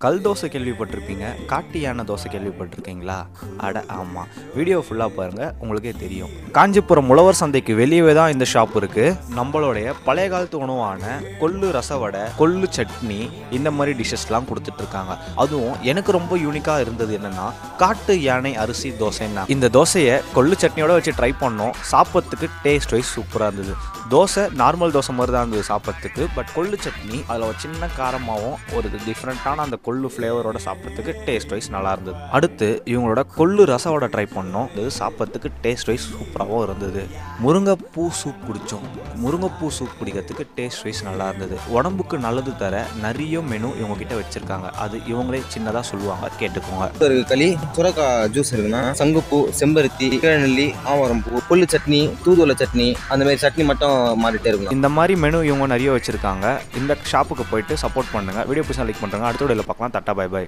கல் தோசை கேள்விப்பட்டிருப்பீங்க, காட்டு யானை தோசை கேள்விப்பட்டிருக்கீங்களா? அட ஆமாம், வீடியோ ஃபுல்லாக பாருங்கள், உங்களுக்கே தெரியும். காஞ்சிபுரம் உழவர் சந்தைக்கு வெளியவே தான் இந்த ஷாப் இருக்குது. நம்மளுடைய பழைய காலத்து உணவான கொள்ளு ரசவடை, கொள்ளு சட்னி, இந்த மாதிரி டிஷ்ஷஸ்லாம் கொடுத்துட்ருக்காங்க. அதுவும் எனக்கு ரொம்ப யூனிக்காக இருந்தது என்னென்னா, காட்டு யானை அரிசி தோசைன்னா. இந்த தோசையை கொள்ளு சட்னியோட வச்சு ட்ரை பண்ணோம். சாப்பிட்றதுக்கு டேஸ்ட் வைஸ் சூப்பராக இருந்தது. தோசை நார்மல் தோசை மாதிரி தான் இருந்தது சாப்பிட்றதுக்கு. பட் கொள்ளு சட்னி அதில் ஒரு சின்ன காரமாகவும் ஒரு டிஃப்ரெண்ட்டான அந்த கொள்ளு ஃப்ளேவரோட சாப்பிட்றதுக்கு டேஸ்ட் வைஸ் நல்லா இருந்தது. அடுத்து இவங்களோட கொள்ளு ரசவோட ட்ரை பண்ணோம். இது சாப்பிட்றதுக்கு டேஸ்ட் வைஸ் சூப்பராகவும் இருந்தது. முருங்கைப்பூ சூப் குடித்தோம். முருங்கைப்பூ சூப் குடிக்கிறதுக்கு டேஸ்ட் வைஸ் நல்லா இருந்தது. உடம்புக்கு நல்லது தர நிறைய மெனு இவங்க கிட்ட வச்சிருக்காங்க. அது இவங்களே சின்னதாக சொல்லுவாங்க, கேட்டுக்கோங்க. களி, சுரக்காய் ஜூஸ் இருக்குன்னா, சங்குப்பூ, செம்பருத்தி, கீழநெல்லி, ஆவாரம் பூ, புல்லு சட்னி, தூதுவளை சட்னி, அந்த மாதிரி சட்னி மட்டும் மாறிட்டே இருக்கும். இந்த மாதிரி மெனு இவங்க நிறைய வச்சிருக்காங்க. இந்த ஷாப்புக்கு போயிட்டு சப்போர்ட் பண்ணுங்க. வீடியோ பிடிச்சா லைக் பண்ணுங்க. அடுத்த வீடியோல பார்க்கலாம். Tata, bye by.